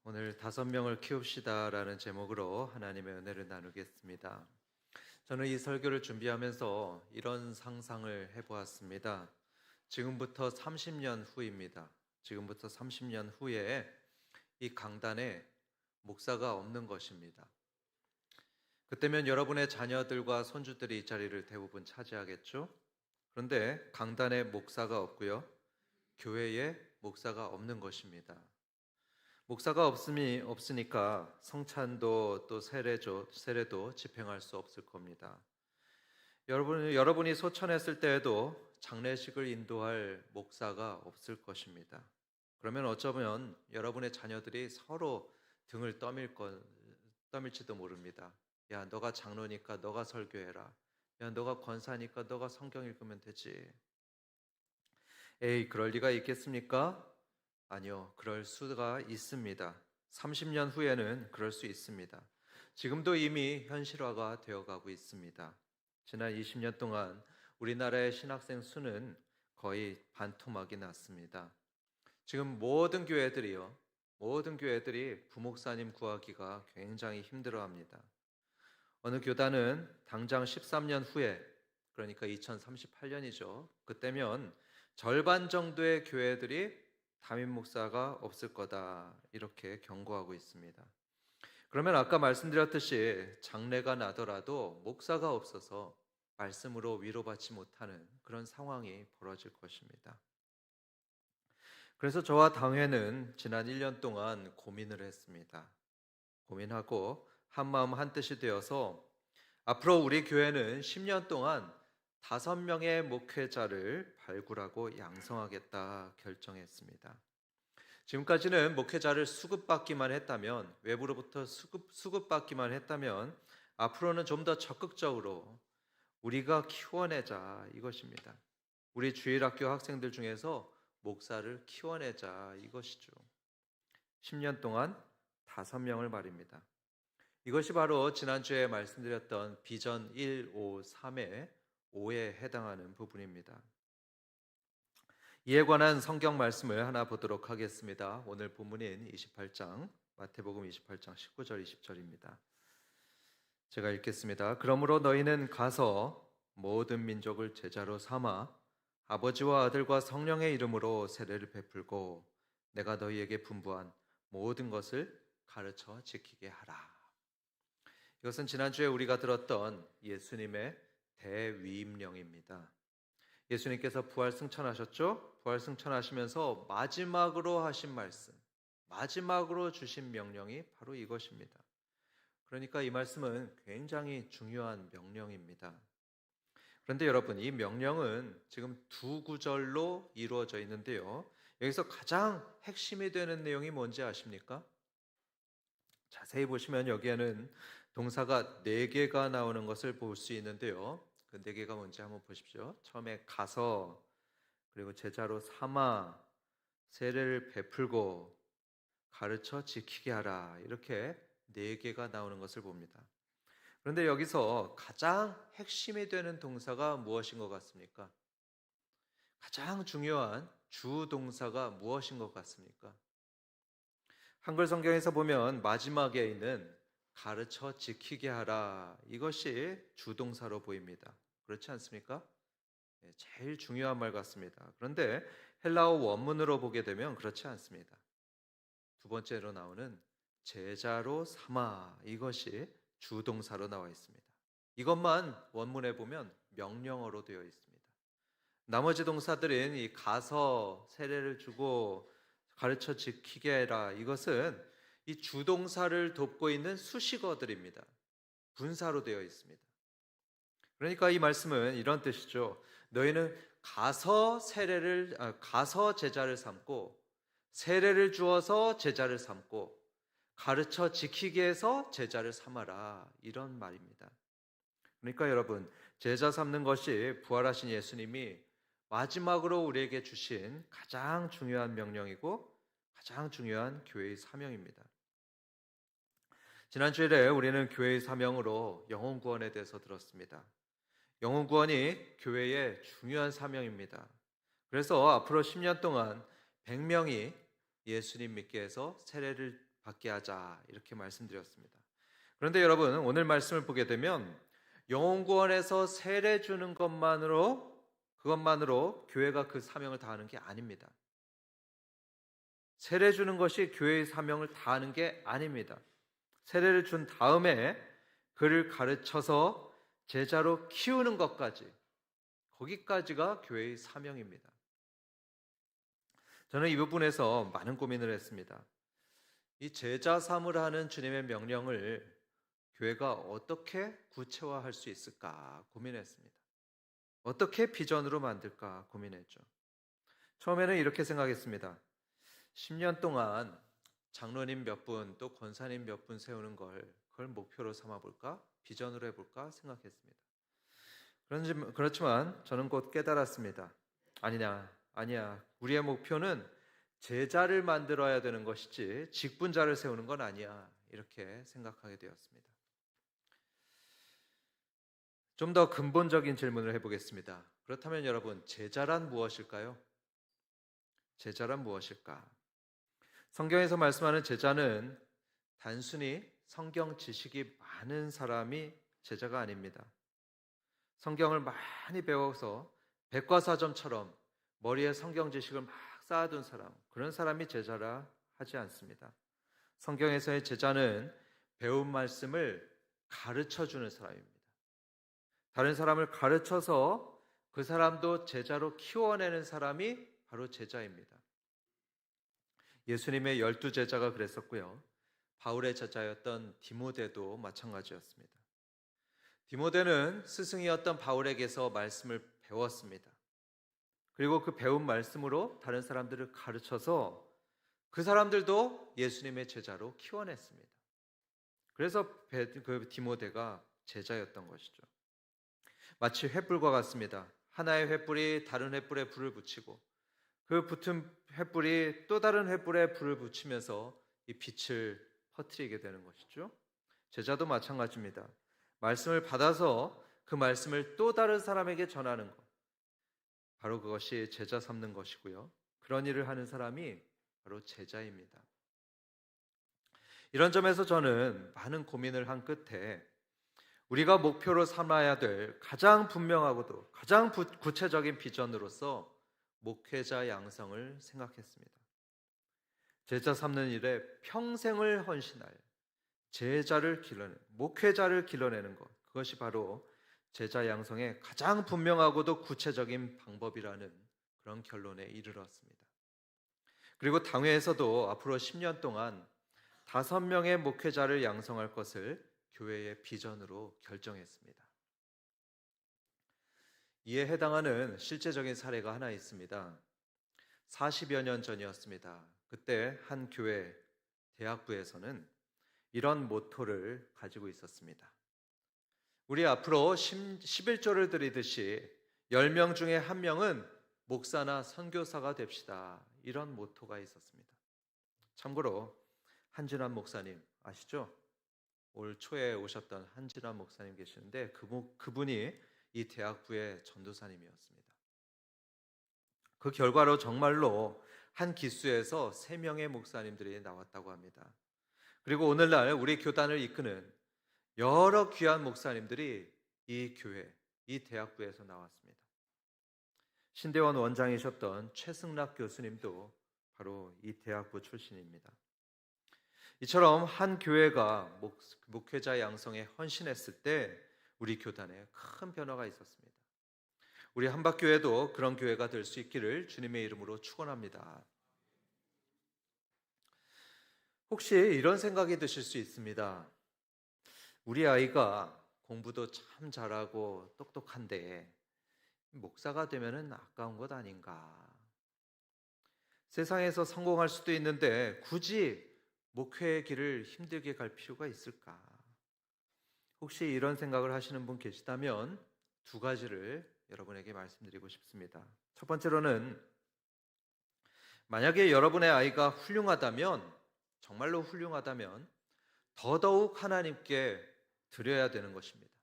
오늘 5명을 키웁시다라는 제목으로 하나님의 은혜를 나누겠습니다. 저는 이 설교를 준비하면서 이런 상상을 해보았습니다. 지금부터 30년 후입니다. 지금부터 30년 후에 이 강단에 목사가 없는 것입니다. 그때면 여러분의 자녀들과 손주들이 이 자리를 대부분 차지하겠죠? 그런데 강단에 목사가 없고요. 교회에 목사가 없는 것입니다. 목사가 없으니까 성찬도 또 세례도 집행할 수 없을 겁니다. 여러분이 소천했을 때에도 장례식을 인도할 목사가 없을 것입니다. 그러면 어쩌면 여러분의 자녀들이 서로 등을 떠밀지도 모릅니다. 야, 너가 장로니까 너가 설교해라. 야, 너가 권사니까 너가 성경 읽으면 되지. 에이, 그럴 리가 있겠습니까? 아니요, 그럴 수가 있습니다. 30년 후에는 그럴 수 있습니다. 지금도 이미 현실화가 되어가고 있습니다. 지난 20년 동안 우리나라의 신학생 수는 거의 반토막이 났습니다. 지금 모든 교회들이 부목사님 구하기가 굉장히 힘들어합니다. 어느 교단은 당장 13년 후에, 그러니까 2038년이죠. 그때면 절반 정도의 교회들이 담임 목사가 없을 거다, 이렇게 경고하고 있습니다. 그러면 아까 말씀드렸듯이 장례가 나더라도 목사가 없어서 말씀으로 위로받지 못하는 그런 상황이 벌어질 것입니다. 그래서 저와 당회는 지난 1년 동안 고민을 했습니다. 고민하고 한마음 한뜻이 되어서 앞으로 우리 교회는 10년 동안 5명의 목회자를 발굴하고 양성하겠다 결정했습니다. 지금까지는 목회자를 수급받기만 했다면, 외부로부터 수급받기만 했다면, 앞으로는 좀 더 적극적으로 우리가 키워내자, 이것입니다. 우리 주일학교 학생들 중에서 목사를 키워내자, 이것이죠. 10년 동안 5명을 말입니다. 이것이 바로 지난주에 말씀드렸던 비전 153의 5에 해당하는 부분입니다. 이에 관한 성경 말씀을 하나 보도록 하겠습니다. 오늘 본문인 28장, 마태복음 28장 19절 20절입니다. 제가 읽겠습니다. 그러므로 너희는 가서 모든 민족을 제자로 삼아 아버지와 아들과 성령의 이름으로 세례를 베풀고 내가 너희에게 분부한 모든 것을 가르쳐 지키게 하라. 이것은 지난주에 우리가 들었던 예수님의 대위임령입니다. 예수님께서 부활 승천하셨죠? 부활 승천하시면서 마지막으로 하신 말씀, 마지막으로 주신 명령이 바로 이것입니다. 그러니까 이 말씀은 굉장히 중요한 명령입니다. 그런데 여러분, 이 명령은 지금 2구절로 이루어져 있는데요. 여기서 가장 핵심이 되는 내용이 뭔지 아십니까? 자세히 보시면 여기에는 동사가 4개가 나오는 것을 볼 수 있는데요. 그 4개가 뭔지 한번 보십시오. 처음에 가서, 그리고 제자로 삼아, 세례를 베풀고, 가르쳐 지키게 하라, 이렇게 4개가 나오는 것을 봅니다. 그런데 여기서 가장 핵심이 되는 동사가 무엇인 것 같습니까? 가장 중요한 주 동사가 무엇인 것 같습니까? 한글 성경에서 보면 마지막에 있는 가르쳐 지키게 하라, 이것이 주동사로 보입니다. 그렇지 않습니까? 제일 중요한 말 같습니다. 그런데 헬라어 원문으로 보게 되면 그렇지 않습니다. 두 번째로 나오는 제자로 삼아, 이것이 주동사로 나와 있습니다. 이것만 원문에 보면 명령어로 되어 있습니다. 나머지 동사들은 이 가서, 세례를 주고, 가르쳐 지키게 해라, 이것은 이 주동사를 돕고 있는 수식어들입니다. 분사로 되어 있습니다. 그러니까 이 말씀은 이런 뜻이죠. 너희는 가서 제자를 삼고, 세례를 주어서 제자를 삼고, 가르쳐 지키게 해서 제자를 삼아라, 이런 말입니다. 그러니까 여러분, 제자 삼는 것이 부활하신 예수님이 마지막으로 우리에게 주신 가장 중요한 명령이고 가장 중요한 교회의 사명입니다. 지난 주일에 우리는 교회의 사명으로 영혼 구원에 대해서 들었습니다. 영혼 구원이 교회의 중요한 사명입니다. 그래서 앞으로 10년 동안 100명이 예수님 믿게 해서 세례를 받게 하자 이렇게 말씀드렸습니다. 그런데 여러분 오늘 말씀을 보게 되면 영혼구원에서 세례 주는 그것만으로 교회가 그 사명을 다하는 게 아닙니다. 세례 주는 것이 교회의 사명을 다하는 게 아닙니다. 세례를 준 다음에 그를 가르쳐서 제자로 키우는 것까지, 거기까지가 교회의 사명입니다. 저는 이 부분에서 많은 고민을 했습니다. 이 제자 삼을 하는 주님의 명령을 교회가 어떻게 구체화할 수 있을까 고민했습니다. 어떻게 비전으로 만들까 고민했죠. 처음에는 이렇게 생각했습니다. 10년 동안 장로님 몇 분, 또 권사님 몇 분 세우는 그걸 목표로 삼아볼까? 비전으로 해볼까? 생각했습니다. 그렇지만 저는 곧 깨달았습니다. 아니야. 우리의 목표는 제자를 만들어야 되는 것이지 직분자를 세우는 건 아니야. 이렇게 생각하게 되었습니다. 좀 더 근본적인 질문을 해보겠습니다. 그렇다면 여러분, 제자란 무엇일까요? 제자란 무엇일까? 성경에서 말씀하는 제자는 단순히 성경 지식이 많은 사람이 제자가 아닙니다. 성경을 많이 배워서 백과사전처럼 머리에 성경 지식을 막 쌓아둔 사람, 그런 사람이 제자라 하지 않습니다. 성경에서의 제자는 배운 말씀을 가르쳐주는 사람입니다. 다른 사람을 가르쳐서 그 사람도 제자로 키워내는 사람이 바로 제자입니다. 예수님의 12제자가 그랬었고요. 바울의 제자였던 디모데도 마찬가지였습니다. 디모데는 스승이었던 바울에게서 말씀을 배웠습니다. 그리고 그 배운 말씀으로 다른 사람들을 가르쳐서 그 사람들도 예수님의 제자로 키워냈습니다. 그래서 그 디모데가 제자였던 것이죠. 마치 횃불과 같습니다. 하나의 횃불이 다른 횃불에 불을 붙이고 그 붙은 횃불이 또 다른 횃불에 불을 붙이면서 이 빛을 퍼뜨리게 되는 것이죠. 제자도 마찬가지입니다. 말씀을 받아서 그 말씀을 또 다른 사람에게 전하는 것, 바로 그것이 제자 삼는 것이고요. 그런 일을 하는 사람이 바로 제자입니다. 이런 점에서 저는 많은 고민을 한 끝에 우리가 목표로 삼아야 될 가장 분명하고도 가장 구체적인 비전으로서 목회자 양성을 생각했습니다. 제자 삼는 일에 평생을 헌신할 목회자를 길러내는 것, 그것이 바로 제자 양성의 가장 분명하고도 구체적인 방법이라는 그런 결론에 이르렀습니다. 그리고 당회에서도 앞으로 10년 동안 5명의 목회자를 양성할 것을 교회의 비전으로 결정했습니다. 이에 해당하는 실제적인 사례가 하나 있습니다. 40여 년 전이었습니다. 그때 한 교회 대학부에서는 이런 모토를 가지고 있었습니다. 우리 앞으로 11조를 드리듯이 10명 중에 1명은 목사나 선교사가 됩시다. 이런 모토가 있었습니다. 참고로 한진환 목사님 아시죠? 올 초에 오셨던 한진환 목사님 계시는데 그분이 이 대학부의 전도사님이었습니다. 그 결과로 정말로 한 기수에서 3명의 목사님들이 나왔다고 합니다. 그리고 오늘날 우리 교단을 이끄는 여러 귀한 목사님들이 이 교회, 이 대학부에서 나왔습니다. 신대원 원장이셨던 최승락 교수님도 바로 이 대학부 출신입니다. 이처럼 한 교회가 목회자 양성에 헌신했을 때 우리 교단에 큰 변화가 있었습니다. 우리 한박교회도 그런 교회가 될 수 있기를 주님의 이름으로 축원합니다. 혹시 이런 생각이 드실 수 있습니다. 우리 아이가 공부도 참 잘하고 똑똑한데 목사가 되면은 아까운 것 아닌가? 세상에서 성공할 수도 있는데 굳이 목회의 길을 힘들게 갈 필요가 있을까? 혹시 이런 생각을 하시는 분 계시다면 2가지를 여러분에게 말씀드리고 싶습니다. 첫 번째로는 만약에 여러분의 아이가 정말로 훌륭하다면 더더욱 하나님께 드려야 되는 것입니다.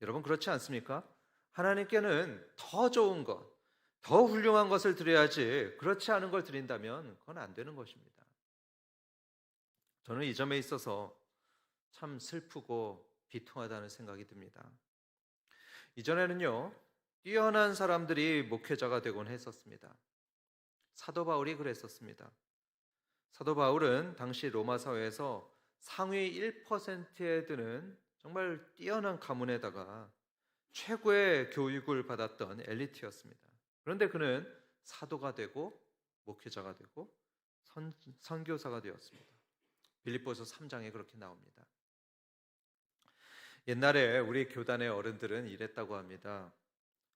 여러분 그렇지 않습니까? 하나님께는 더 좋은 것, 더 훌륭한 것을 드려야지 그렇지 않은 걸 드린다면 그건 안 되는 것입니다. 저는 이 점에 있어서 참 슬프고 비통하다는 생각이 듭니다. 이전에는요, 뛰어난 사람들이 목회자가 되곤 했었습니다. 사도 바울이 그랬었습니다. 사도 바울은 당시 로마 사회에서 상위 1%에 드는 정말 뛰어난 가문에다가 최고의 교육을 받았던 엘리트였습니다. 그런데 그는 사도가 되고 목회자가 되고 선교사가 되었습니다. 빌립보서 3장에 그렇게 나옵니다. 옛날에 우리 교단의 어른들은 이랬다고 합니다.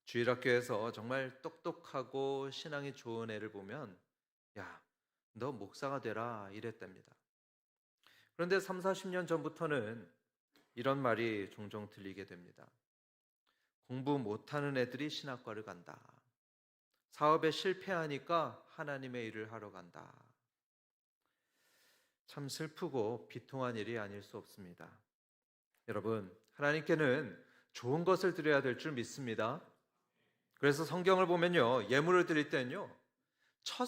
주일학교에서 정말 똑똑하고 신앙이 좋은 애를 보면 야, 너 목사가 되라 이랬답니다. 그런데 3, 40년 전부터는 이런 말이 종종 들리게 됩니다. 공부 못하는 애들이 신학과를 간다. 사업에 실패하니까 하나님의 일을 하러 간다. 참 슬프고 비통한 일이 아닐 수 없습니다. 여러분, 하나님께는 좋은 것을 드려야 될 줄 믿습니다. 그래서 성경을 보면요, 예물을 드릴 때는요, 첫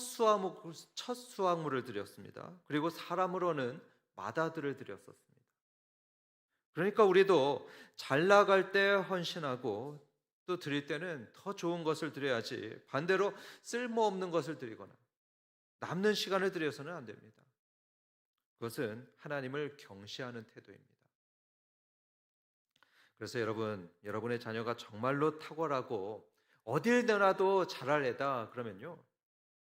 수확물을 드렸습니다. 그리고 사람으로는 맏아들을 드렸었습니다. 그러니까 우리도 잘 나갈 때 헌신하고 또 드릴 때는 더 좋은 것을 드려야지, 반대로 쓸모없는 것을 드리거나 남는 시간을 드려서는 안 됩니다. 그것은 하나님을 경시하는 태도입니다. 그래서 여러분의 자녀가 정말로 탁월하고 어딜 내놔도 잘할 애다 그러면요,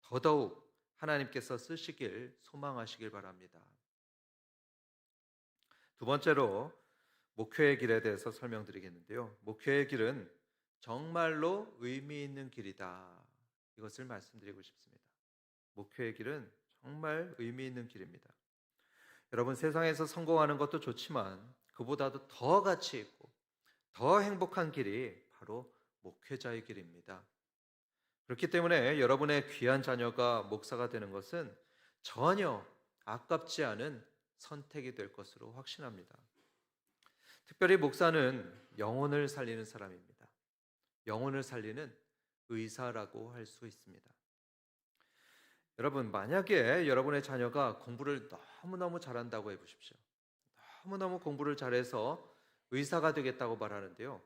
더더욱 하나님께서 쓰시길 소망하시길 바랍니다. 두 번째로 목회의 길에 대해서 설명드리겠는데요. 목회의 길은 정말로 의미 있는 길이다. 이것을 말씀드리고 싶습니다. 목회의 길은 정말 의미 있는 길입니다. 여러분, 세상에서 성공하는 것도 좋지만 그보다도 더 가치 있고 더 행복한 길이 바로 목회자의 길입니다. 그렇기 때문에 여러분의 귀한 자녀가 목사가 되는 것은 전혀 아깝지 않은 선택이 될 것으로 확신합니다. 특별히 목사는 영혼을 살리는 사람입니다. 영혼을 살리는 의사라고 할 수 있습니다. 여러분, 만약에 여러분의 자녀가 공부를 너무너무 잘한다고 해보십시오. 너무너무 공부를 잘해서 의사가 되겠다고 말하는데요.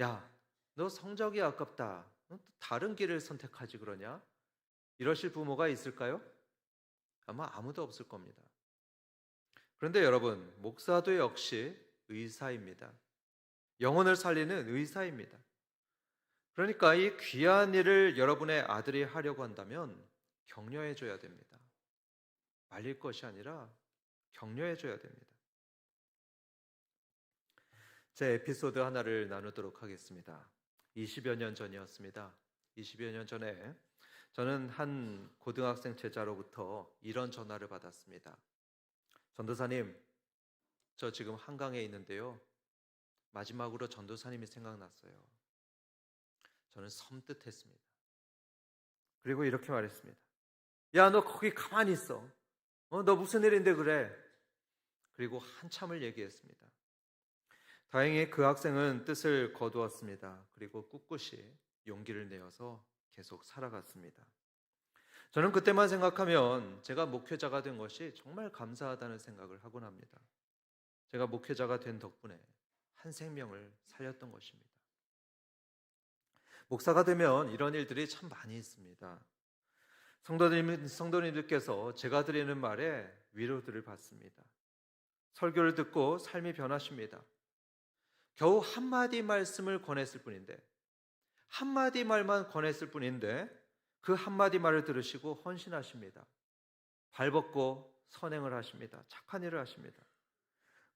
야, 너 성적이 아깝다. 너 다른 길을 선택하지 그러냐? 이러실 부모가 있을까요? 아마 아무도 없을 겁니다. 그런데 여러분, 목사도 역시 의사입니다. 영혼을 살리는 의사입니다. 그러니까 이 귀한 일을 여러분의 아들이 하려고 한다면 격려해 줘야 됩니다. 말릴 것이 아니라 격려해 줘야 됩니다. 제 에피소드 하나를 나누도록 하겠습니다. 20여 년 전이었습니다. 20여 년 전에 저는 한 고등학생 제자로부터 이런 전화를 받았습니다. 전도사님, 저 지금 한강에 있는데요. 마지막으로 전도사님이 생각났어요. 저는 섬뜩했습니다. 그리고 이렇게 말했습니다. 야, 너 거기 가만히 있어. 너 무슨 일인데 그래? 그리고 한참을 얘기했습니다. 다행히 그 학생은 뜻을 거두었습니다. 그리고 꿋꿋이 용기를 내어서 계속 살아갔습니다. 저는 그때만 생각하면 제가 목회자가 된 것이 정말 감사하다는 생각을 하곤 합니다. 제가 목회자가 된 덕분에 한 생명을 살렸던 것입니다. 목사가 되면 이런 일들이 참 많이 있습니다. 성도님들께서 제가 드리는 말에 위로들을 받습니다. 설교를 듣고 삶이 변하십니다. 겨우 한마디 말씀을 권했을 뿐인데, 한마디 말만 권했을 뿐인데 그 한마디 말을 들으시고 헌신하십니다. 발벗고 선행을 하십니다. 착한 일을 하십니다.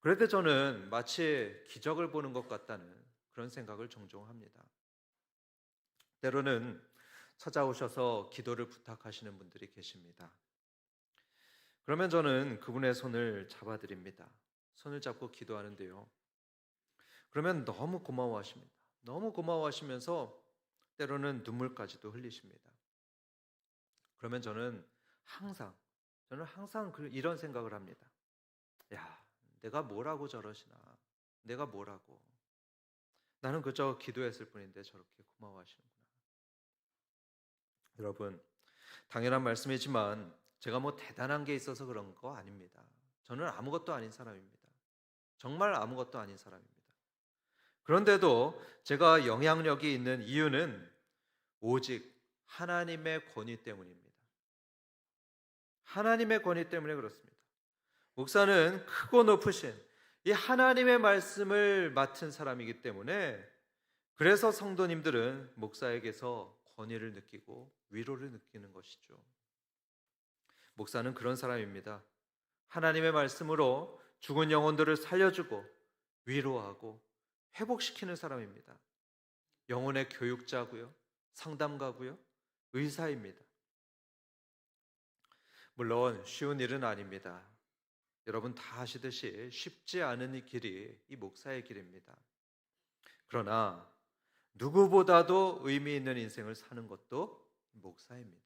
그럴 때 저는 마치 기적을 보는 것 같다는 그런 생각을 종종 합니다. 때로는 찾아오셔서 기도를 부탁하시는 분들이 계십니다. 그러면 저는 그분의 손을 잡아드립니다. 손을 잡고 기도하는데요. 그러면 너무 고마워하십니다. 너무 고마워하시면서 때로는 눈물까지도 흘리십니다. 그러면 저는 항상 이런 생각을 합니다. 야, 내가 뭐라고 저러시나? 내가 뭐라고? 나는 그저 기도했을 뿐인데 저렇게 고마워하시는구나. 여러분, 당연한 말씀이지만 제가 뭐 대단한 게 있어서 그런 거 아닙니다. 저는 아무것도 아닌 사람입니다. 정말 아무것도 아닌 사람입니다. 그런데도 제가 영향력이 있는 이유는 오직 하나님의 권위 때문입니다. 하나님의 권위 때문에 그렇습니다. 목사는 크고 높으신 이 하나님의 말씀을 맡은 사람이기 때문에, 그래서 성도님들은 목사에게서 권위를 느끼고 위로를 느끼는 것이죠. 목사는 그런 사람입니다. 하나님의 말씀으로 죽은 영혼들을 살려주고 위로하고 회복시키는 사람입니다. 영혼의 교육자고요, 상담가고요, 의사입니다. 물론 쉬운 일은 아닙니다. 여러분 다 아시듯이 쉽지 않은 이 길이 이 목사의 길입니다. 그러나 누구보다도 의미 있는 인생을 사는 것도 목사입니다.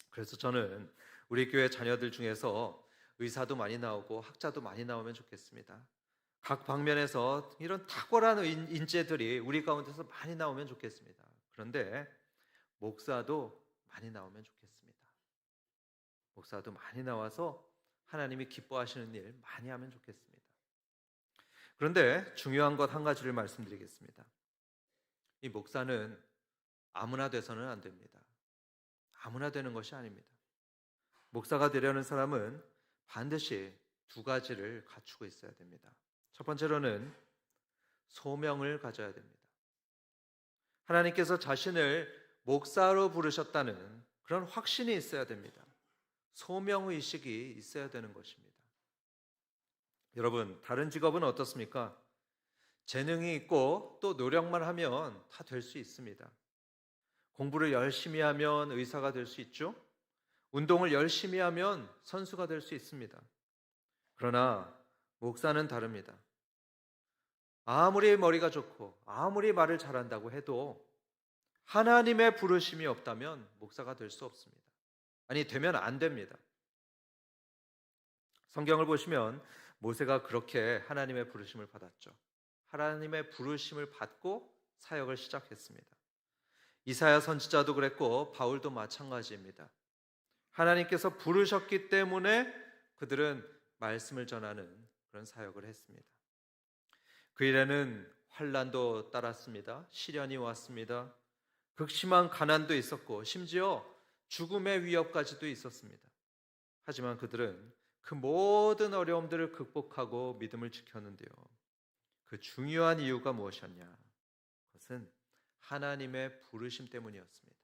그래서 저는 우리 교회 자녀들 중에서 의사도 많이 나오고 학자도 많이 나오면 좋겠습니다. 각 방면에서 이런 탁월한 인재들이 우리 가운데서 많이 나오면 좋겠습니다. 그런데 목사도 많이 나오면 좋겠습니다. 목사도 많이 나와서 하나님이 기뻐하시는 일 많이 하면 좋겠습니다. 그런데 중요한 것 한 가지를 말씀드리겠습니다. 이 목사는 아무나 돼서는 안 됩니다. 아무나 되는 것이 아닙니다. 목사가 되려는 사람은 반드시 두 가지를 갖추고 있어야 됩니다. 첫 번째로는 소명을 가져야 됩니다. 하나님께서 자신을 목사로 부르셨다는 그런 확신이 있어야 됩니다. 소명의식이 있어야 되는 것입니다. 여러분, 다른 직업은 어떻습니까? 재능이 있고 또 노력만 하면 다 될 수 있습니다. 공부를 열심히 하면 의사가 될 수 있죠. 운동을 열심히 하면 선수가 될 수 있습니다. 그러나 목사는 다릅니다. 아무리 머리가 좋고 아무리 말을 잘한다고 해도 하나님의 부르심이 없다면 목사가 될 수 없습니다. 아니, 되면 안 됩니다. 성경을 보시면 모세가 그렇게 하나님의 부르심을 받았죠. 하나님의 부르심을 받고 사역을 시작했습니다. 이사야 선지자도 그랬고 바울도 마찬가지입니다. 하나님께서 부르셨기 때문에 그들은 말씀을 전하는 그런 사역을 했습니다. 그 일에는 환난도 따랐습니다. 시련이 왔습니다. 극심한 가난도 있었고 심지어 죽음의 위협까지도 있었습니다. 하지만 그들은 그 모든 어려움들을 극복하고 믿음을 지켰는데요. 그 중요한 이유가 무엇이었냐? 그것은 하나님의 부르심 때문이었습니다.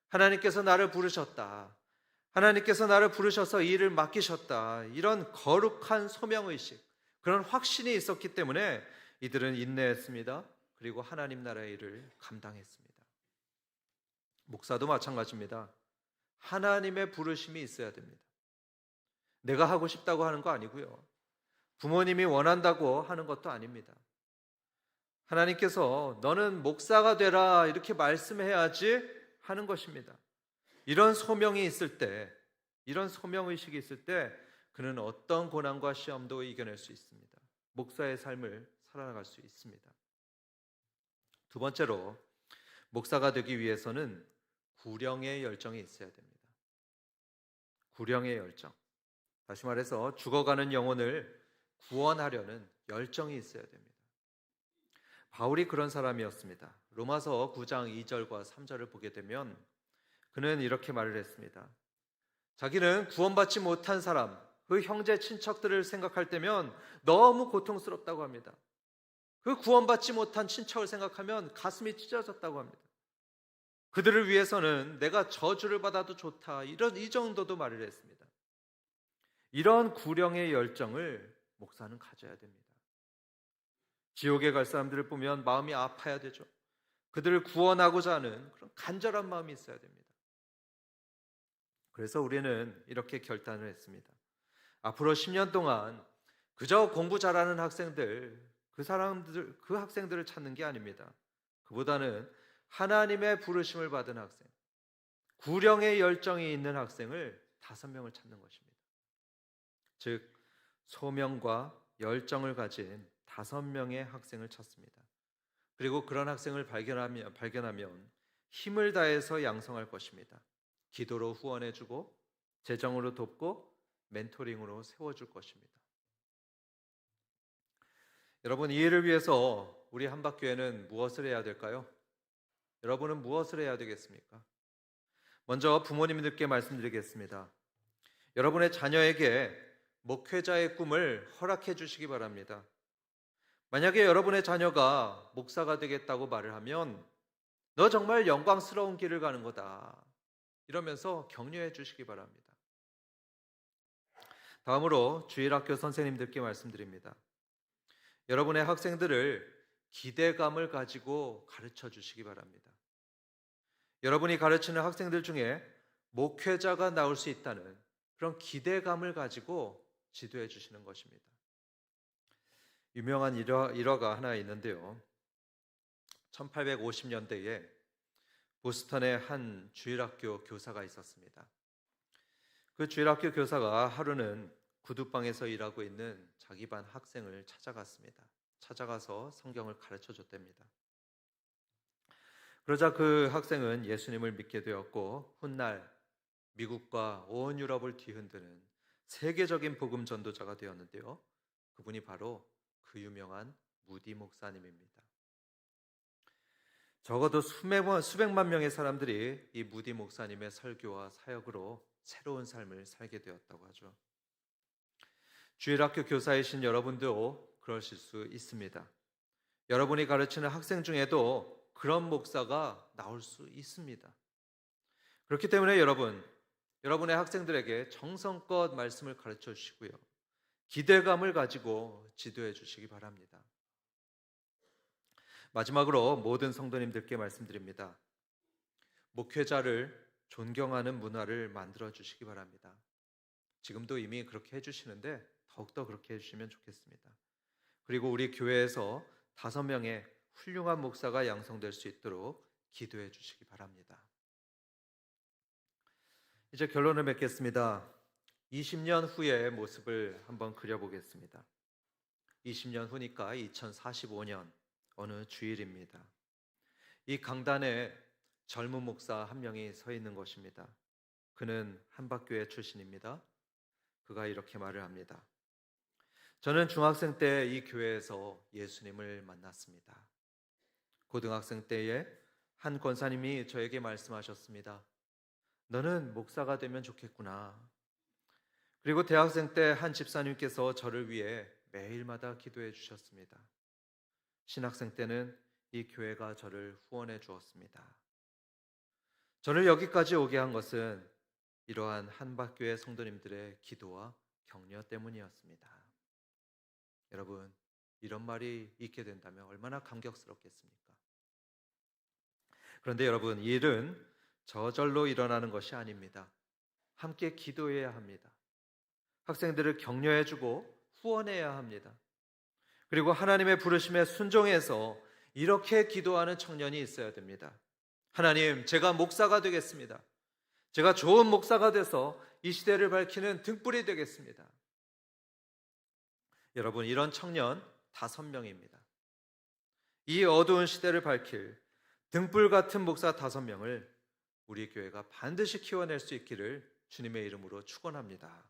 하나님께서 나를 부르셨다. 하나님께서 나를 부르셔서 이 일을 맡기셨다. 이런 거룩한 소명의식, 그런 확신이 있었기 때문에 이들은 인내했습니다. 그리고 하나님 나라의 일을 감당했습니다. 목사도 마찬가지입니다. 하나님의 부르심이 있어야 됩니다. 내가 하고 싶다고 하는 거 아니고요. 부모님이 원한다고 하는 것도 아닙니다. 하나님께서 너는 목사가 되라 이렇게 말씀해야지 하는 것입니다. 이런 소명이 있을 때, 이런 소명의식이 있을 때 그는 어떤 고난과 시험도 이겨낼 수 있습니다. 목사의 삶을 살아나갈 수 있습니다. 두 번째로, 목사가 되기 위해서는 구령의 열정이 있어야 됩니다. 구령의 열정. 다시 말해서 죽어가는 영혼을 구원하려는 열정이 있어야 됩니다. 바울이 그런 사람이었습니다. 로마서 9장 2절과 3절을 보게 되면 그는 이렇게 말을 했습니다. 자기는 구원받지 못한 사람, 그 형제 친척들을 생각할 때면 너무 고통스럽다고 합니다. 그 구원받지 못한 친척을 생각하면 가슴이 찢어졌다고 합니다. 그들을 위해서는 내가 저주를 받아도 좋다, 이 정도도 말을 했습니다. 이런 구령의 열정을 목사는 가져야 됩니다. 지옥에 갈 사람들을 보면 마음이 아파야 되죠. 그들을 구원하고자 하는 그런 간절한 마음이 있어야 됩니다. 그래서 우리는 이렇게 결단을 했습니다. 앞으로 10년 동안 그저 공부 잘하는 학생들, 그 학생들을 찾는 게 아닙니다. 그보다는 하나님의 부르심을 받은 학생, 구령의 열정이 있는 학생을 5명을 찾는 것입니다. 즉, 소명과 열정을 가진 5명의 학생을 찾습니다. 그리고 그런 학생을 발견하면 힘을 다해서 양성할 것입니다. 기도로 후원해주고, 재정으로 돕고, 멘토링으로 세워줄 것입니다. 여러분, 이 일을 위해서 우리 한박교회는 무엇을 해야 될까요? 여러분은 무엇을 해야 되겠습니까? 먼저 부모님들께 말씀드리겠습니다. 여러분의 자녀에게 목회자의 꿈을 허락해 주시기 바랍니다. 만약에 여러분의 자녀가 목사가 되겠다고 말을 하면 너 정말 영광스러운 길을 가는 거다, 이러면서 격려해 주시기 바랍니다. 다음으로 주일학교 선생님들께 말씀드립니다. 여러분의 학생들을 기대감을 가지고 가르쳐 주시기 바랍니다. 여러분이 가르치는 학생들 중에 목회자가 나올 수 있다는 그런 기대감을 가지고 지도해 주시는 것입니다. 유명한 일화가 하나 있는데요. 1850년대에 보스턴의 한 주일학교 교사가 있었습니다. 그 주일학교 교사가 하루는 구두방에서 일하고 있는 자기 반 학생을 찾아갔습니다. 찾아가서 성경을 가르쳐 줬답니다. 그러자 그 학생은 예수님을 믿게 되었고 훗날 미국과 온 유럽을 뒤흔드는 세계적인 복음 전도자가 되었는데요. 그분이 바로 그 유명한 무디 목사님입니다. 적어도 수백만 명의 사람들이 이 무디 목사님의 설교와 사역으로 새로운 삶을 살게 되었다고 하죠. 주일학교 교사이신 여러분도 그러실 수 있습니다. 여러분이 가르치는 학생 중에도 그런 목사가 나올 수 있습니다. 그렇기 때문에 여러분의 학생들에게 정성껏 말씀을 가르쳐 주시고요. 기대감을 가지고 지도해 주시기 바랍니다. 마지막으로 모든 성도님들께 말씀드립니다. 목회자를 존경하는 문화를 만들어 주시기 바랍니다. 지금도 이미 그렇게 해주시는데 더욱더 그렇게 해주시면 좋겠습니다. 그리고 우리 교회에서 5명의 훌륭한 목사가 양성될 수 있도록 기도해 주시기 바랍니다. 이제 결론을 맺겠습니다. 20년 후의 모습을 한번 그려보겠습니다. 20년 후니까 2045년 어느 주일입니다. 이 강단에 젊은 목사 한 명이 서 있는 것입니다. 그는 한박교회 출신입니다. 그가 이렇게 말을 합니다. 저는 중학생 때 이 교회에서 예수님을 만났습니다. 고등학생 때에 한 권사님이 저에게 말씀하셨습니다. 너는 목사가 되면 좋겠구나. 그리고 대학생 때 한 집사님께서 저를 위해 매일마다 기도해 주셨습니다. 신학생 때는 이 교회가 저를 후원해 주었습니다. 저를 여기까지 오게 한 것은 이러한 한박교회 성도님들의 기도와 격려 때문이었습니다. 여러분, 이런 말이 있게 된다면 얼마나 감격스럽겠습니까? 그런데 여러분, 이 일은 저절로 일어나는 것이 아닙니다. 함께 기도해야 합니다. 학생들을 격려해주고 후원해야 합니다. 그리고 하나님의 부르심에 순종해서 이렇게 기도하는 청년이 있어야 됩니다. 하나님, 제가 목사가 되겠습니다. 제가 좋은 목사가 돼서 이 시대를 밝히는 등불이 되겠습니다. 여러분, 이런 청년 5명입니다. 이 어두운 시대를 밝힐 등불 같은 목사 5명을 우리 교회가 반드시 키워낼 수 있기를 주님의 이름으로 축원합니다.